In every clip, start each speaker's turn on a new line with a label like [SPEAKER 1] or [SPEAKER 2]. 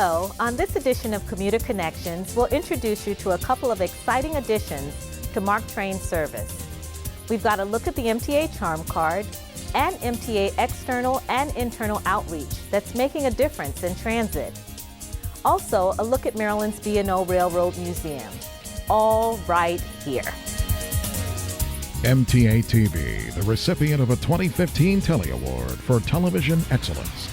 [SPEAKER 1] Hello, on this edition of Commuter Connections, we'll introduce you to a couple of exciting additions to MARC train service. We've got a look at the MTA Charm Card and MTA external and internal outreach that's making a difference in transit. Also, a look at Maryland's B&O Railroad Museum, all right here.
[SPEAKER 2] MTA TV, the recipient of a 2015 Telly Award for Television Excellence.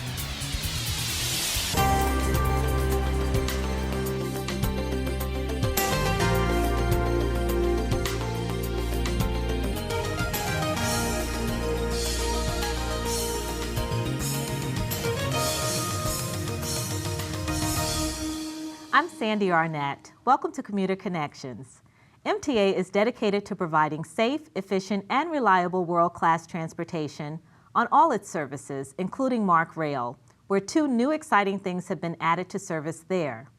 [SPEAKER 1] I'm Sandy Arnett. Welcome to Commuter Connections. MTA is dedicated to providing safe, efficient, and reliable world-class transportation on all its services, including MARC Rail, where two new exciting things have been added to service there.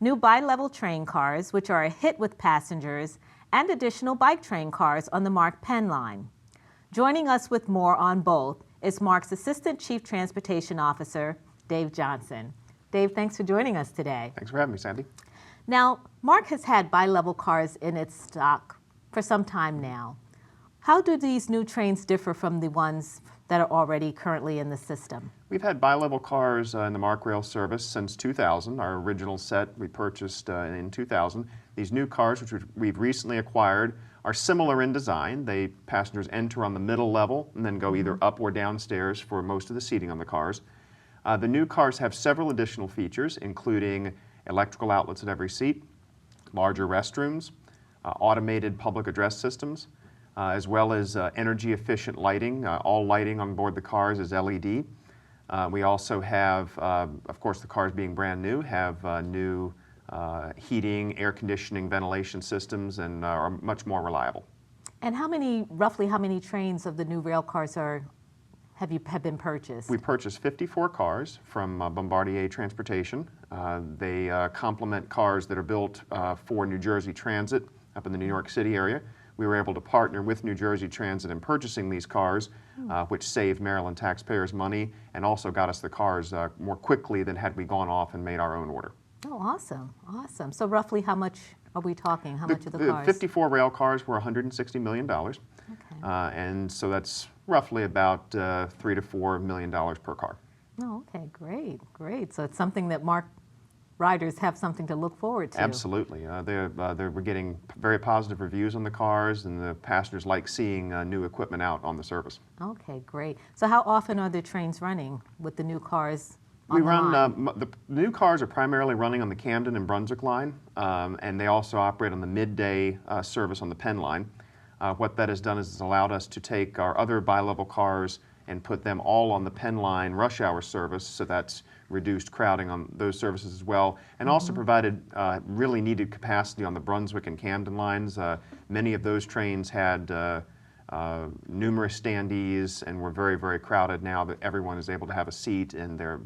[SPEAKER 1] New bi-level train cars, which are a hit with passengers, and additional bike train cars on the MARC Penn line. Joining us with more on both is MARC's Assistant Chief Transportation Officer, Dave Johnson. Dave, thanks for joining us today.
[SPEAKER 3] Thanks for having me, Sandy.
[SPEAKER 1] Now, MARC has had bi-level cars in its stock for some time now. How do these new trains differ from the ones that are already currently in the system?
[SPEAKER 3] We've had bi-level cars in the MARC Rail service since 2000. Our original set we purchased in 2000. These new cars, which we've recently acquired, are similar in design. Passengers enter on the middle level and then go either up or downstairs for most of the seating on the cars. The new cars have several additional features, including electrical outlets at every seat, larger restrooms, automated public address systems, as well as energy-efficient lighting. All lighting on board the cars is LED. We also have, of course, the cars being brand new, have new heating, air conditioning, ventilation systems, and are much more reliable.
[SPEAKER 1] And roughly how many trains of the new rail cars have been purchased?
[SPEAKER 3] We purchased 54 cars from Bombardier Transportation. They complement cars that are built for New Jersey Transit up in the New York City area. We were able to partner with New Jersey Transit in purchasing these cars, which saved Maryland taxpayers money and also got us the cars more quickly than had we gone off and made our own order.
[SPEAKER 1] Oh, awesome, awesome. So roughly how much are we talking? How much of the cars?
[SPEAKER 3] 54 rail cars were $160 million. Okay. And so that's roughly about $3 to $4 million per car.
[SPEAKER 1] Oh, okay, great, great. So it's something that MARC riders have something to look forward to.
[SPEAKER 3] Absolutely. We're getting very positive reviews on the cars, and the passengers like seeing new equipment out on the service.
[SPEAKER 1] Okay, great. So how often are the trains running with the new cars?
[SPEAKER 3] The new cars are primarily running on the Camden and Brunswick line, and they also operate on the midday service on the Penn line. What that has done is it's allowed us to take our other bi-level cars and put them all on the Penn line rush hour service, so that's reduced crowding on those services as well, and also provided really needed capacity on the Brunswick and Camden lines. Many of those trains had numerous standees and were very, very crowded. Now that everyone is able to have a seat, and they're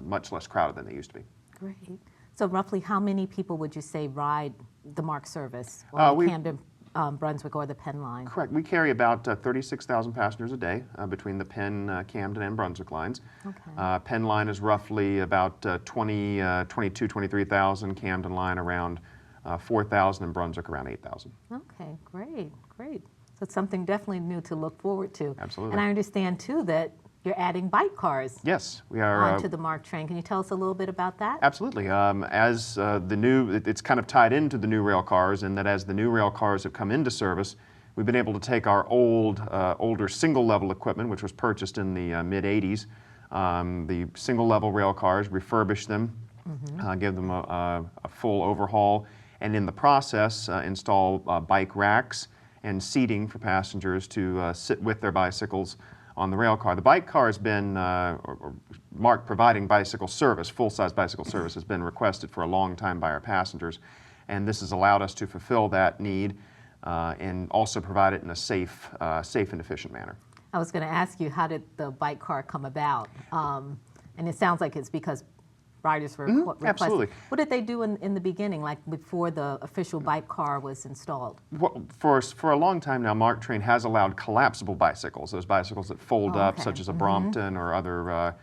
[SPEAKER 3] much less crowded than they used to be.
[SPEAKER 1] Great. So roughly how many people would you say ride the MARC service, or Camden, Brunswick, or the Penn line?
[SPEAKER 3] Correct. We carry about 36,000 passengers a day between the Penn, Camden, and Brunswick lines. Okay. Penn line is roughly about 23,000, Camden line around 4,000, and Brunswick around 8,000.
[SPEAKER 1] Okay, great, great. So it's something definitely new to look forward to.
[SPEAKER 3] Absolutely.
[SPEAKER 1] And I understand, too, that you're adding bike cars.
[SPEAKER 3] Yes, we are.
[SPEAKER 1] Onto the MARC train. Can you tell us a little bit about that?
[SPEAKER 3] Absolutely. It's kind of tied into the new rail cars, in that as the new rail cars have come into service, we've been able to take our older single-level equipment, which was purchased in the mid-'80s, the single-level rail cars, refurbish them, give them a full overhaul, and in the process install bike racks and seating for passengers to sit with their bicycles on the rail car. The bike car has been, MARC providing bicycle service, full-size bicycle service, has been requested for a long time by our passengers, and this has allowed us to fulfill that need and also provide it in a safe and efficient manner.
[SPEAKER 1] I was going to ask you, how did the bike car come about? And it sounds like it's because riders were requesting.
[SPEAKER 3] Absolutely.
[SPEAKER 1] What did they do in the beginning, like before the official bike car was installed?
[SPEAKER 3] Well, for a long time now, MARC train has allowed collapsible bicycles, those bicycles that fold up, such as a Brompton or other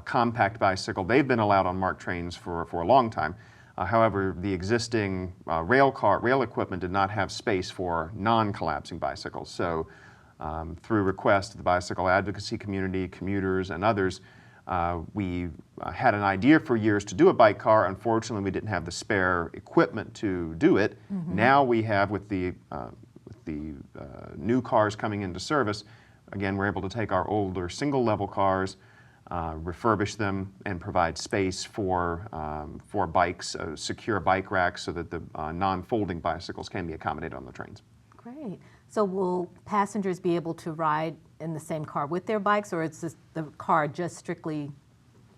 [SPEAKER 3] compact bicycle. They've been allowed on MARC trains for a long time. However, the existing rail equipment did not have space for non-collapsing bicycles. So through request of the bicycle advocacy community, commuters, and others, we had an idea for years to do a bike car. Unfortunately, we didn't have the spare equipment to do it. Now we have, with the new cars coming into service, again, we're able to take our older single-level cars, refurbish them, and provide space for bikes, secure bike racks, so that the non-folding bicycles can be accommodated on the trains.
[SPEAKER 1] Great. So will passengers be able to ride in the same car with their bikes, or is this the car just strictly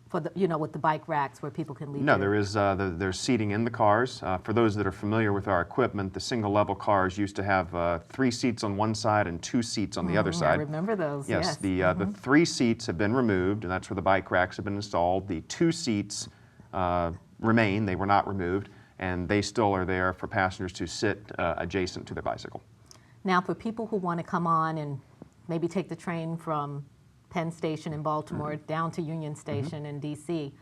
[SPEAKER 1] for the, with the bike racks where people can leave?
[SPEAKER 3] No, there's seating in the cars. For those that are familiar with our equipment, the single-level cars used to have 3 seats on one side and 2 seats on the other side.
[SPEAKER 1] I remember those.
[SPEAKER 3] Yes, the 3 seats have been removed, and that's where the bike racks have been installed. The 2 seats remain; they were not removed, and they still are there for passengers to sit adjacent to their bicycle.
[SPEAKER 1] Now, for people who want to come on and maybe take the train from Penn Station in Baltimore down to Union Station in D.C.,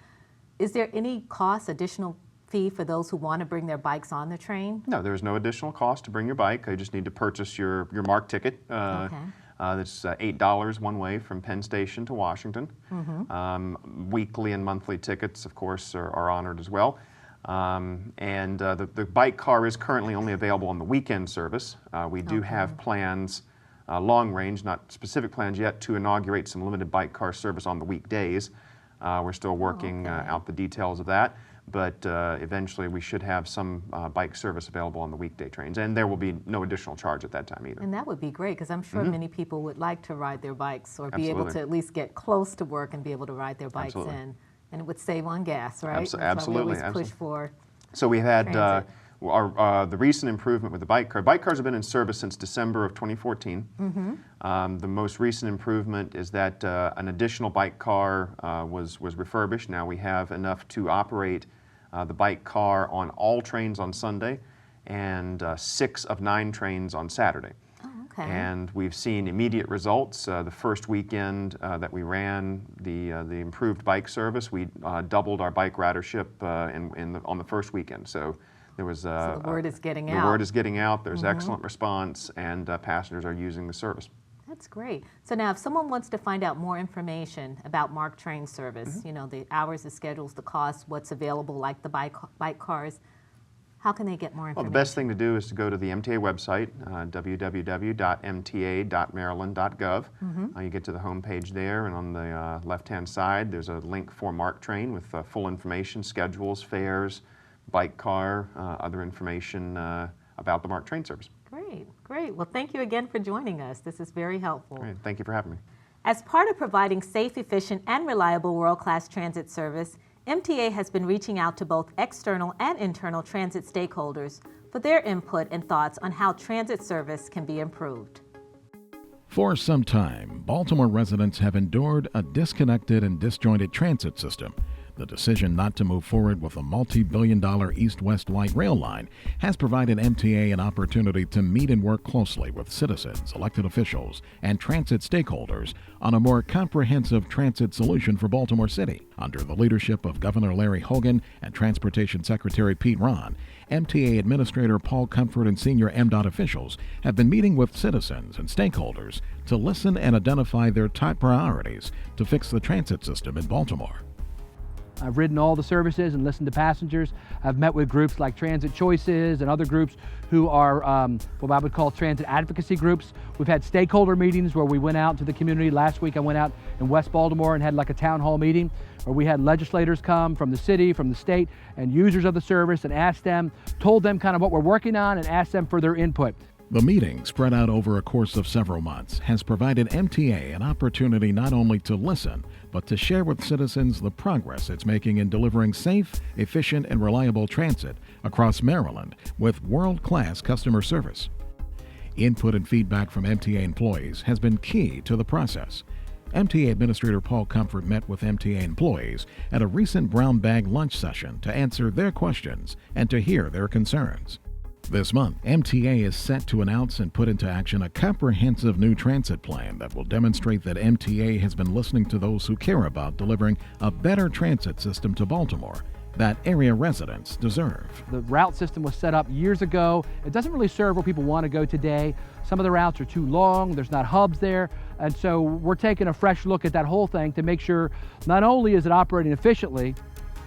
[SPEAKER 1] is there any additional fee for those who want to bring their bikes on the train?
[SPEAKER 3] No, there's no additional cost to bring your bike. You just need to purchase your MARC ticket.
[SPEAKER 1] Okay.
[SPEAKER 3] That's $8 one way from Penn Station to Washington. Weekly and monthly tickets, of course, are honored as well. The bike car is currently only available on the weekend service. We do have plans, long range, not specific plans yet, to inaugurate some limited bike car service on the weekdays. We're still working out the details of that, but eventually we should have some bike service available on the weekday trains, and there will be no additional charge at that time either.
[SPEAKER 1] And that would be great, because I'm sure many people would like to ride their bikes, or be able to at least get close to work and be able to ride their bikes in. And it would save on gas, right?
[SPEAKER 3] Absolutely.
[SPEAKER 1] That's why we always push for.
[SPEAKER 3] So we had
[SPEAKER 1] transit.
[SPEAKER 3] the recent improvement with the bike car. Bike cars have been in service since December of 2014. The most recent improvement is that an additional bike car was refurbished. Now we have enough to operate the bike car on all trains on Sunday, and 6 of 9 trains on Saturday.
[SPEAKER 1] Okay.
[SPEAKER 3] And we've seen immediate results. The first weekend that we ran the improved bike service, we doubled our bike ridership on the first weekend. So there was
[SPEAKER 1] so the word is getting out.
[SPEAKER 3] The word is getting out. There's excellent response, and passengers are using the service.
[SPEAKER 1] That's great. So now, if someone wants to find out more information about MARC train service, the hours, the schedules, the costs, what's available, like the bike cars, how can they get more information?
[SPEAKER 3] Well, the best thing to do is to go to the MTA website, www.mta.maryland.gov. You get to the home page there, and on the left-hand side, there's a link for MARC train with full information, schedules, fares, bike car, other information about the MARC train service.
[SPEAKER 1] Great, great. Well, thank you again for joining us. This is very helpful.
[SPEAKER 3] Great. Thank you for having me.
[SPEAKER 1] As part of providing safe, efficient, and reliable world-class transit service, MTA has been reaching out to both external and internal transit stakeholders for their input and thoughts on how transit service can be improved.
[SPEAKER 2] For some time, Baltimore residents have endured a disconnected and disjointed transit system. The decision not to move forward with a multi-billion-dollar east-west light rail line has provided MTA an opportunity to meet and work closely with citizens, elected officials, and transit stakeholders on a more comprehensive transit solution for Baltimore City. Under the leadership of Governor Larry Hogan and Transportation Secretary Pete Ron, MTA Administrator Paul Comfort and senior MDOT officials have been meeting with citizens and stakeholders to listen and identify their top priorities to fix the transit system in Baltimore.
[SPEAKER 4] I've ridden all the services and listened to passengers. I've met with groups like Transit Choices and other groups who are what I would call transit advocacy groups. We've had stakeholder meetings where we went out to the community. Last week I went out in West Baltimore and had like a town hall meeting where we had legislators come from the city, from the state, and users of the service, and told them kind of what we're working on and asked them for their input.
[SPEAKER 2] The meeting, spread out over a course of several months, has provided MTA an opportunity not only to listen, but to share with citizens the progress it's making in delivering safe, efficient, and reliable transit across Maryland with world-class customer service. Input and feedback from MTA employees has been key to the process. MTA Administrator Paul Comfort met with MTA employees at a recent brown bag lunch session to answer their questions and to hear their concerns. This month, MTA is set to announce and put into action a comprehensive new transit plan that will demonstrate that MTA has been listening to those who care about delivering a better transit system to Baltimore that area residents deserve.
[SPEAKER 4] The route system was set up years ago. It doesn't really serve where people want to go today. Some of the routes are too long, there's not hubs there, and so we're taking a fresh look at that whole thing to make sure not only is it operating efficiently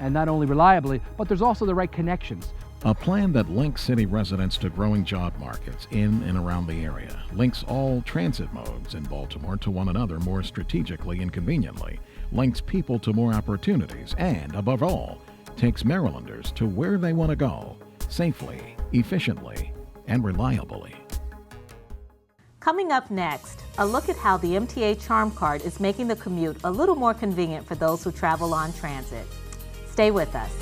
[SPEAKER 4] and not only reliably, but there's also the right connections.
[SPEAKER 2] A plan that links city residents to growing job markets in and around the area, links all transit modes in Baltimore to one another more strategically and conveniently, links people to more opportunities, and above all, takes Marylanders to where they want to go, safely, efficiently, and reliably.
[SPEAKER 1] Coming up next, a look at how the MTA Charm Card is making the commute a little more convenient for those who travel on transit. Stay with us.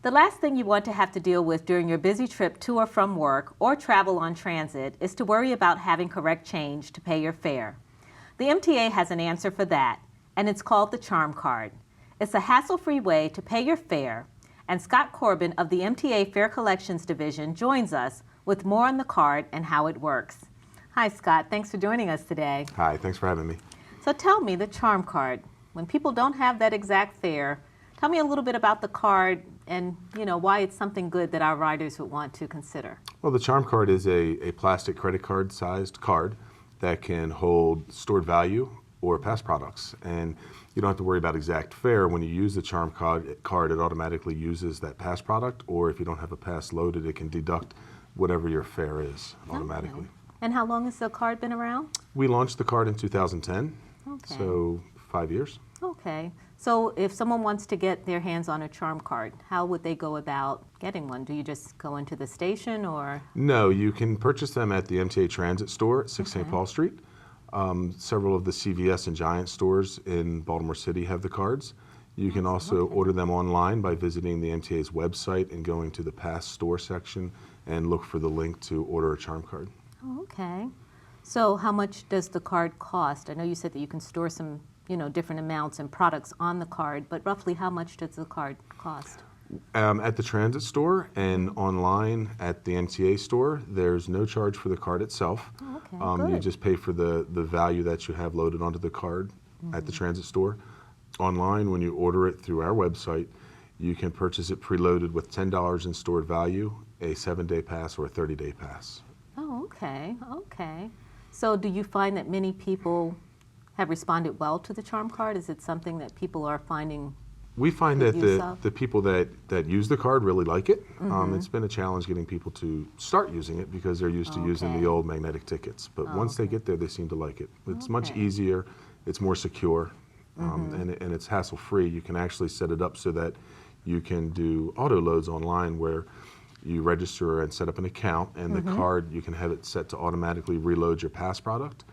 [SPEAKER 1] The last thing you want to have to deal with during your busy trip to or from work or travel on transit is to worry about having correct change to pay your fare. The MTA has an answer for that, and it's called the Charm Card. It's a hassle-free way to pay your fare, and Scott Corbin of the MTA Fare Collections Division joins us with more on the card and how it works. Hi, Scott. Thanks for joining us today.
[SPEAKER 5] Hi, thanks for having me.
[SPEAKER 1] So tell me, the Charm Card, when people don't have that exact fare, tell me a little bit about the card and why it's something good that our riders would want to consider.
[SPEAKER 5] Well, the Charm Card is a plastic credit card sized card that can hold stored value or past products. And you don't have to worry about exact fare. When you use the Charm card, it automatically uses that past product, or if you don't have a pass loaded, it can deduct whatever your fare is automatically.
[SPEAKER 1] Okay. And how long has the card been around?
[SPEAKER 5] We launched the card in 2010, so 5 years.
[SPEAKER 1] Okay. So if someone wants to get their hands on a Charm Card, how would they go about getting one? Do you just go into the station or?
[SPEAKER 5] No, you can purchase them at the MTA Transit Store at 6 St. Paul Street. Several of the CVS and Giant stores in Baltimore City have the cards. You can also order them online by visiting the MTA's website and going to the Past Store section and look for the link to order a Charm Card.
[SPEAKER 1] Oh, okay. So how much does the card cost? I know you said that you can store some different amounts and products on the card, but roughly how much does the card cost?
[SPEAKER 5] At the transit store and online at the MTA store, there's no charge for the card itself.
[SPEAKER 1] Oh, okay, good.
[SPEAKER 5] You just pay for the value that you have loaded onto the card at the transit store. Online, when you order it through our website, you can purchase it preloaded with $10 in stored value, a 7-day pass, or a 30-day pass.
[SPEAKER 1] Oh, okay, okay. So do you find that many people have responded well to the Charm Card? Is it something that people are finding?
[SPEAKER 5] We find that the people that use the card really like it. It's been a challenge getting people to start using it because they're used to using the old magnetic tickets. But once they get there, they seem to like it. It's much easier, it's more secure, and it's hassle-free. You can actually set it up so that you can do auto loads online where you register and set up an account, and the card, you can have it set to automatically reload your past product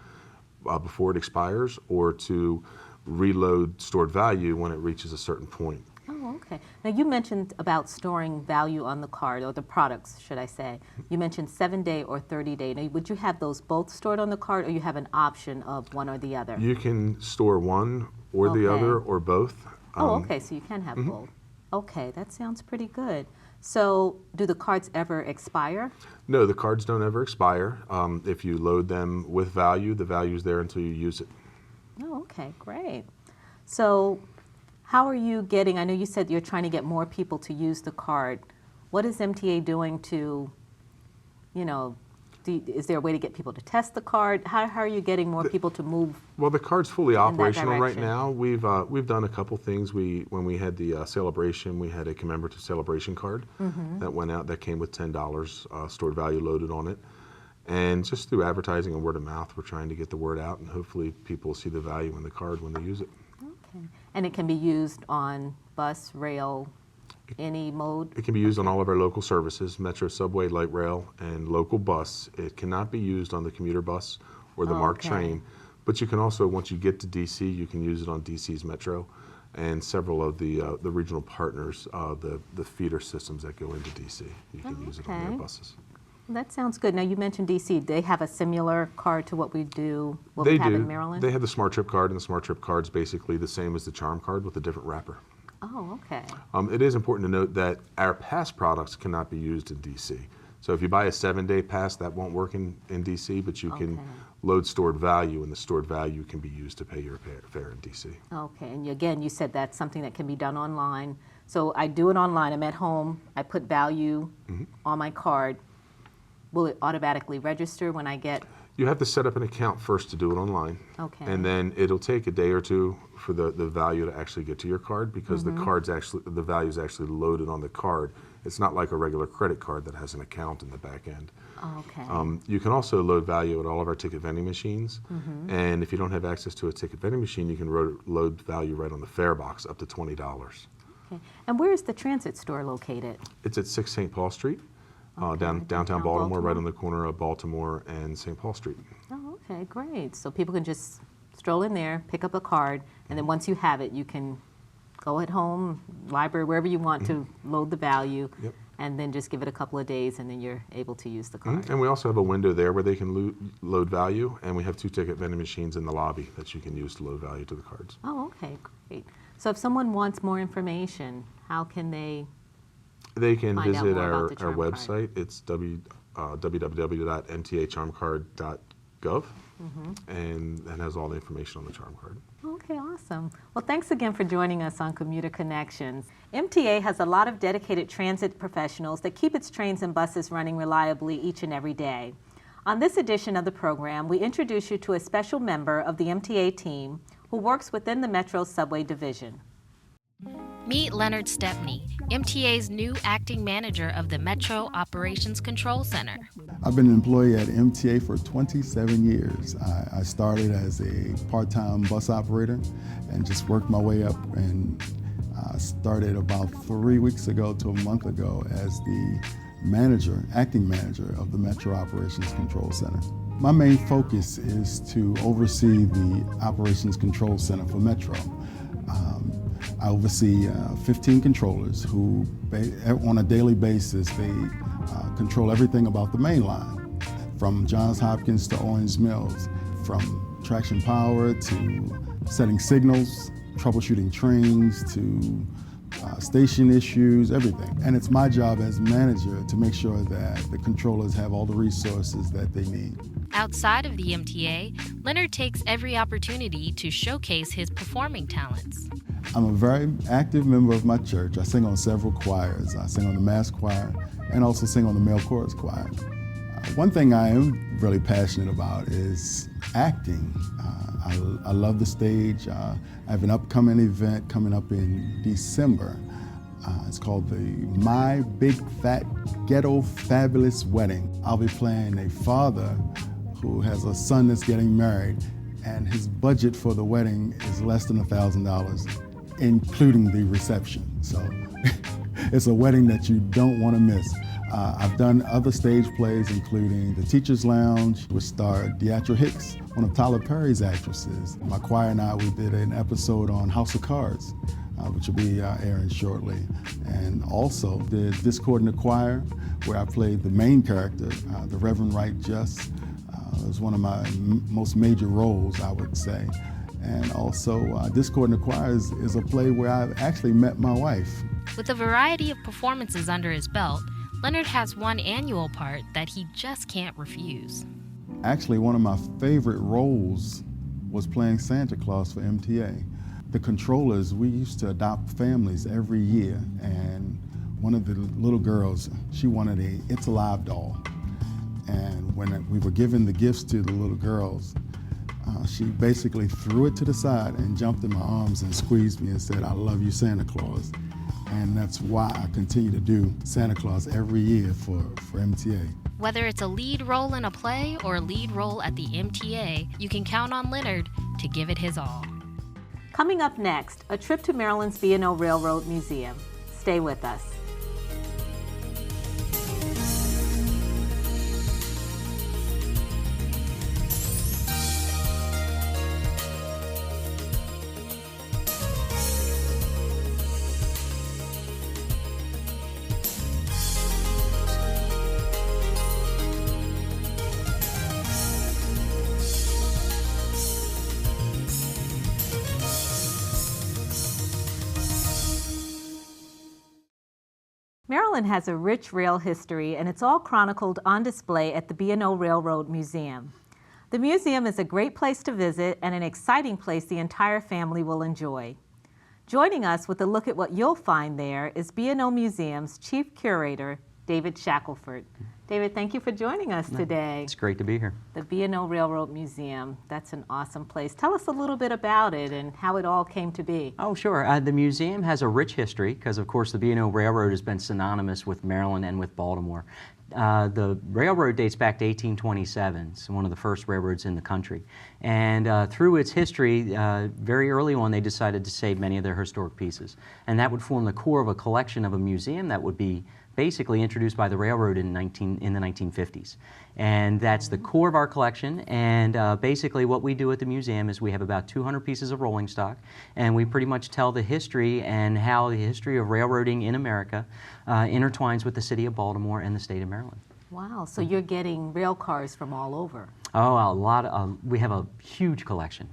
[SPEAKER 5] before it expires, or to reload stored value when it reaches a certain point.
[SPEAKER 1] Oh, okay. Now you mentioned about storing value on the card, or the products, should I say. You mentioned 7-day or 30-day. Now, would you have those both stored on the card, or you have an option of one or the other?
[SPEAKER 5] You can store one or the other, or both.
[SPEAKER 1] Oh, okay, so you can have both. Okay, that sounds pretty good. So do the cards ever expire?
[SPEAKER 5] No, the cards don't ever expire. If you load them with value, the value is there until you use it.
[SPEAKER 1] Oh, okay, great. So how are you getting, I know you said you're trying to get more people to use the card. What is MTA doing to, is there a way to get people to test the card? How are you getting more people to move?
[SPEAKER 5] Well, the card's fully operational right
[SPEAKER 1] direction?
[SPEAKER 5] now. We've done a couple things. When we had the celebration, we had a commemorative celebration card that went out that came with $10 stored value loaded on it. And just through advertising and word of mouth, we're trying to get the word out, and hopefully people see the value in the card when they use it.
[SPEAKER 1] Okay. And it can be used on bus, rail, any mode?
[SPEAKER 5] It can be used on all of our local services, Metro, Subway, Light Rail, and local bus. It cannot be used on the commuter bus or the MARC train, but you can also, once you get to DC, you can use it on DC's Metro and several of the regional partners, the feeder systems that go into DC. You can use it on their buses.
[SPEAKER 1] That sounds good. Now, you mentioned DC. They have a similar card to what we have in Maryland?
[SPEAKER 5] They have the Smart Trip card, and the Smart Trip card's basically the same as the Charm card with a different wrapper.
[SPEAKER 1] Oh, okay.
[SPEAKER 5] It is important to note that our pass products cannot be used in DC. So if you buy a 7-day pass, that won't work in DC, but you can load stored value, and the stored value can be used to pay your fare in DC.
[SPEAKER 1] Okay, and again, you said that's something that can be done online. So I do it online. I'm at home. I put value on my card. Will it automatically register when I get?
[SPEAKER 5] You have to set up an account first to do it online.
[SPEAKER 1] Okay.
[SPEAKER 5] And then it'll take a day or two for the value to actually get to your card, because the value is actually loaded on the card. It's not like a regular credit card that has an account in the back end.
[SPEAKER 1] Okay.
[SPEAKER 5] You can also load value at all of our ticket vending machines. And if you don't have access to a ticket vending machine, you can load value right on the fare box, up to $20.
[SPEAKER 1] Okay. And where is the transit store located?
[SPEAKER 5] It's at 6 St. Paul Street. Downtown Baltimore, right on the corner of Baltimore and St. Paul Street.
[SPEAKER 1] Oh, okay, great. So people can just stroll in there, pick up a card, and then once you have it, you can go at home, library, wherever you want to load the value, and then just give it a couple of days, and then you're able to use the card.
[SPEAKER 5] And we also have a window there where they can load value, and we have 2 ticket vending machines in the lobby that you can use to load value to the cards.
[SPEAKER 1] Oh, okay, great. So if someone wants more information, how can they?
[SPEAKER 5] They can
[SPEAKER 1] Find out
[SPEAKER 5] visit
[SPEAKER 1] more
[SPEAKER 5] our
[SPEAKER 1] about the Charm
[SPEAKER 5] website. It's www.mtacharmcard.gov, and that has all the information on the Charm card.
[SPEAKER 1] Okay, awesome. Well, thanks again for joining us on Commuter Connections. MTA has a lot of dedicated transit professionals that keep its trains and buses running reliably each and every day. On this edition of the program, we introduce you to a special member of the MTA team who works within the Metro Subway Division.
[SPEAKER 6] Meet Leonard Stepney, MTA's new acting manager of the Metro Operations Control Center.
[SPEAKER 7] I've been an employee at MTA for 27 years. I started as a part-time bus operator and just worked my way up, and started about 3 weeks ago to a month ago as the acting manager of the Metro Operations Control Center. My main focus is to oversee the Operations Control Center for Metro. I oversee 15 controllers who, on a daily basis, they control everything about the main line, from Johns Hopkins to Owens Mills, from traction power to setting signals, troubleshooting trains to station issues, everything. And it's my job as manager to make sure that the controllers have all the resources that they need.
[SPEAKER 6] Outside of the MTA, Leonard takes every opportunity to showcase his performing talents.
[SPEAKER 7] I'm a very active member of my church. I sing on several choirs. I sing on the mass choir and also sing on the male chorus choir. One thing I am really passionate about is acting. I love the stage. I have an upcoming event coming up in December. It's called the My Big Fat Ghetto Fabulous Wedding. I'll be playing a father who has a son that's getting married, and his budget for the wedding is less than $1,000, including the reception. So it's a wedding that you don't want to miss. I've done other stage plays, including The Teacher's Lounge, which starred Deatra Hicks, one of Tyler Perry's actresses. My choir and I, we did an episode on House of Cards, which will be airing shortly. And also did Discord in the Choir, where I played the main character, the Reverend Right Just. It was one of my most major roles, I would say. And also, Discord in the Choir is a play where I've actually met my wife.
[SPEAKER 6] With a variety of performances under his belt, Leonard has one annual part that he just can't refuse.
[SPEAKER 7] Actually, one of my favorite roles was playing Santa Claus for MTA. The controllers, we used to adopt families every year, and one of the little girls, she wanted a It's Alive doll. And when we were giving the gifts to the little girls, she basically threw it to the side and jumped in my arms and squeezed me and said, "I love you, Santa Claus." And that's why I continue to do Santa Claus every year for MTA.
[SPEAKER 6] Whether it's a lead role in a play or a lead role at the MTA, you can count on Leonard to give it his all.
[SPEAKER 1] Coming up next, a trip to Maryland's B&O Railroad Museum. Stay with us. Maryland has a rich rail history, and it's all chronicled on display at the B&O Railroad Museum. The museum is a great place to visit and an exciting place the entire family will enjoy. Joining us with a look at what you'll find there is B&O Museum's Chief Curator, David Shackelford. David, thank you for joining us today.
[SPEAKER 8] It's great to be here.
[SPEAKER 1] The B&O Railroad Museum, that's an awesome place. Tell us a little bit about it and how it all came to be.
[SPEAKER 8] Oh, sure. The museum has a rich history because, of course, the B&O Railroad has been synonymous with Maryland and with Baltimore. The railroad dates back to 1827. It's one of the first railroads in the country. And through its history, very early on, they decided to save many of their historic pieces. And that would form the core of a collection of a museum that would be basically introduced by the railroad in the 1950s. And that's the core of our collection. And basically what we do at the museum is we have about 200 pieces of rolling stock, and we pretty much tell the history and how the history of railroading in America intertwines with the city of Baltimore and the state of Maryland.
[SPEAKER 1] Wow, so you're getting rail cars from all over.
[SPEAKER 8] Oh, a lot. We have a huge collection,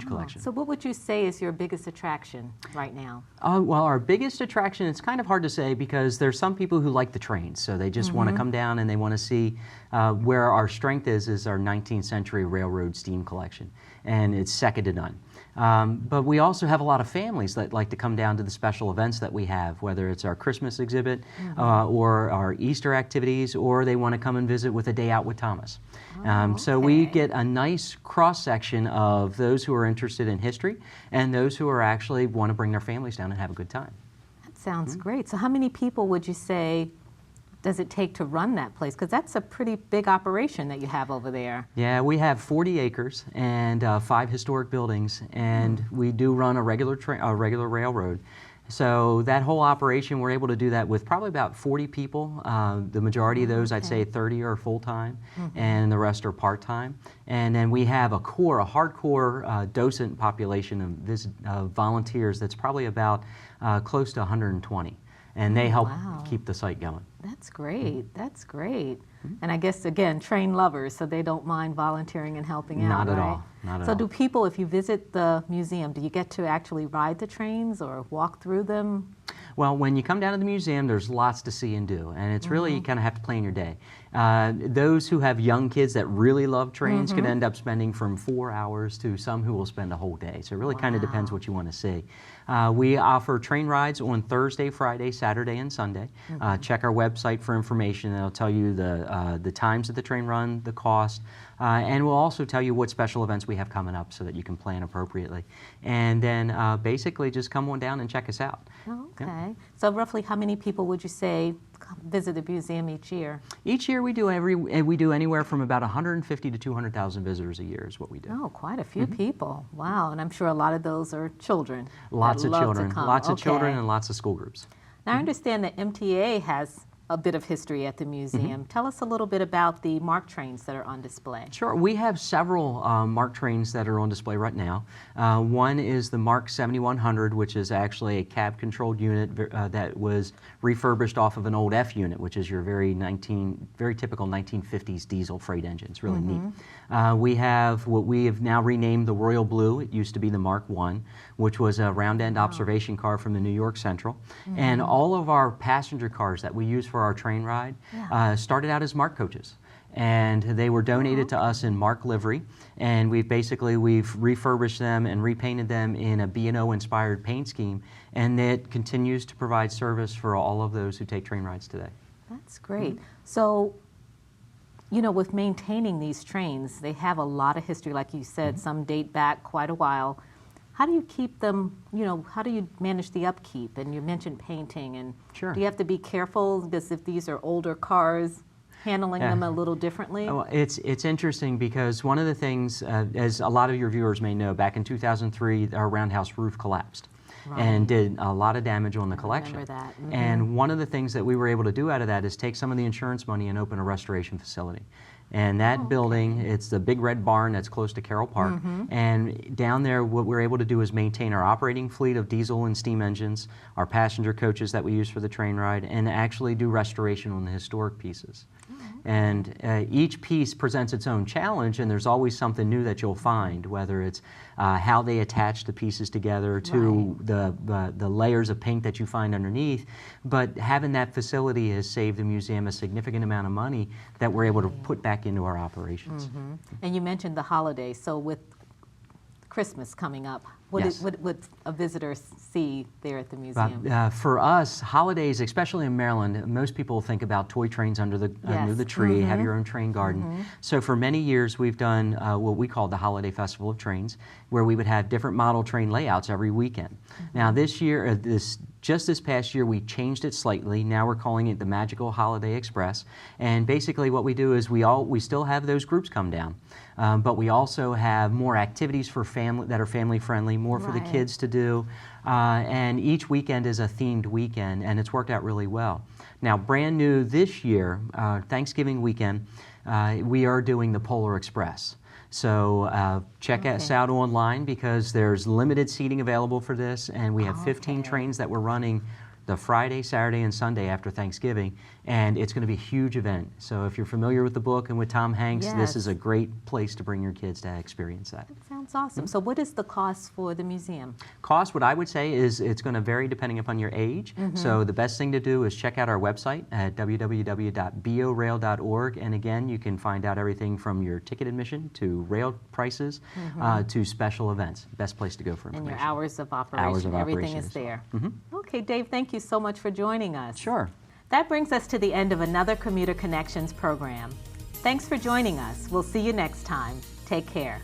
[SPEAKER 8] collection.
[SPEAKER 1] So what would you say is your biggest attraction right now?
[SPEAKER 8] Well, our biggest attraction, it's kind of hard to say because there's some people who like the trains, so they just want to come down and they want to see where our strength is our 19th century railroad steam collection, and it's second to none. But we also have a lot of families that like to come down to the special events that we have, whether it's our Christmas exhibit or our Easter activities, or they want to come and visit with a day out with Thomas. So we get a nice cross-section of those who are interested in history and those who are actually want to bring their families down and have a good time.
[SPEAKER 1] That sounds great. So how many people would you say does it take to run that place? Because that's a pretty big operation that you have over there.
[SPEAKER 8] Yeah, we have 40 acres and 5 historic buildings, and we do run a regular railroad. So that whole operation, we're able to do that with probably about 40 people. The majority of those, I'd say 30 are full-time, and the rest are part-time. And then we have a hardcore docent population of volunteers that's probably about close to 120. And they help keep the site going.
[SPEAKER 1] That's great. That's great. And I guess, again, train lovers, so they don't mind volunteering and helping out,
[SPEAKER 8] Not at
[SPEAKER 1] right?
[SPEAKER 8] all. Not at
[SPEAKER 1] So
[SPEAKER 8] all.
[SPEAKER 1] do people, if you visit the museum, do you get to actually ride the trains or walk through them?
[SPEAKER 8] Well, when you come down to the museum, there's lots to see and do, and it's really, you kind of have to plan your day. Those who have young kids that really love trains can end up spending from 4 hours to some who will spend a whole day. So it really kind of depends what you want to see. We offer train rides on Thursday, Friday, Saturday, and Sunday. Check our website for information. It'll tell you the times that the train run, the cost, and we'll also tell you what special events we have coming up so that you can plan appropriately. And then basically just come on down and check us out.
[SPEAKER 1] Oh, okay. So roughly how many people would you say visit the museum each year?
[SPEAKER 8] Each year we do anywhere from about 150 to 200,000 visitors a year is what we do.
[SPEAKER 1] Oh, quite a few people. Wow, and I'm sure a lot of those are children.
[SPEAKER 8] Lots of
[SPEAKER 1] that love
[SPEAKER 8] children,
[SPEAKER 1] to come.
[SPEAKER 8] lots of
[SPEAKER 1] Okay.
[SPEAKER 8] children and lots of school groups.
[SPEAKER 1] Now, I understand that MTA has a bit of history at the museum. Tell us a little bit about the MARC trains that are on display.
[SPEAKER 8] Sure, we have several MARC trains that are on display right now. One is the MARC 7100, which is actually a cab-controlled unit that was refurbished off of an old F unit, which is your very typical 1950s diesel freight engine. It's really neat. We have what we have now renamed the Royal Blue. It used to be the MARC 1, which was a round-end observation car from the New York Central. And all of our passenger cars that we use for our train ride started out as MARC coaches. And they were donated to us in MARC livery, and we've refurbished them and repainted them in a B&O inspired paint scheme, and it continues to provide service for all of those who take train rides today.
[SPEAKER 1] That's great. So, you know, with maintaining these trains, they have a lot of history, like you said, some date back quite a while. How do you keep them, you know, how do you manage the upkeep? And you mentioned painting, and do you have to be careful because if these are older cars, handling them a little differently?
[SPEAKER 8] Well, it's interesting because one of the things, as a lot of your viewers may know, back in 2003, our roundhouse roof collapsed. and did a lot of damage on the collection.
[SPEAKER 1] remember that.
[SPEAKER 8] And one of the things that we were able to do out of that is take some of the insurance money and open a restoration facility. And that building, it's the big red barn that's close to Carroll Park. And down there, what we're able to do is maintain our operating fleet of diesel and steam engines, our passenger coaches that we use for the train ride, and actually do restoration on the historic pieces. And each piece presents its own challenge, and there's always something new that you'll find, whether it's how they attach the pieces together to the layers of paint that you find underneath. But having that facility has saved the museum a significant amount of money that we're able to put back into our operations.
[SPEAKER 1] And you mentioned the holidays, so with Christmas coming up, what would a visitor see there at the museum?
[SPEAKER 8] For us, holidays, especially in Maryland, most people think about toy trains under the tree, have your own train garden. So for many years, we've done what we call the Holiday Festival of Trains, where we would have different model train layouts every weekend. Now this year, just this past year, we changed it slightly. Now we're calling it the Magical Holiday Express. And basically what we do is we still have those groups come down, but we also have more activities for that are family friendly, more for the kids to do. And each weekend is a themed weekend, and it's worked out really well. Now, brand new this year, Thanksgiving weekend, we are doing the Polar Express. So check us out online because there's limited seating available for this, and we have 15 trains that we're running the Friday, Saturday, and Sunday after Thanksgiving, and it's going to be a huge event. So if you're familiar with the book and with Tom Hanks, this is a great place to bring your kids to experience that.
[SPEAKER 1] That sounds awesome. So what is the cost for the museum?
[SPEAKER 8] Cost, what I would say is it's going to vary depending upon your age. So the best thing to do is check out our website at www.borail.org, and again, you can find out everything from your ticket admission to rail prices to special events. Best place to go for information.
[SPEAKER 1] And your hours of operation. Everything is there. Okay, Dave, thank you so much for joining us.
[SPEAKER 8] Sure.
[SPEAKER 1] That brings us to the end of another Commuter Connections program. Thanks for joining us. We'll see you next time. Take care.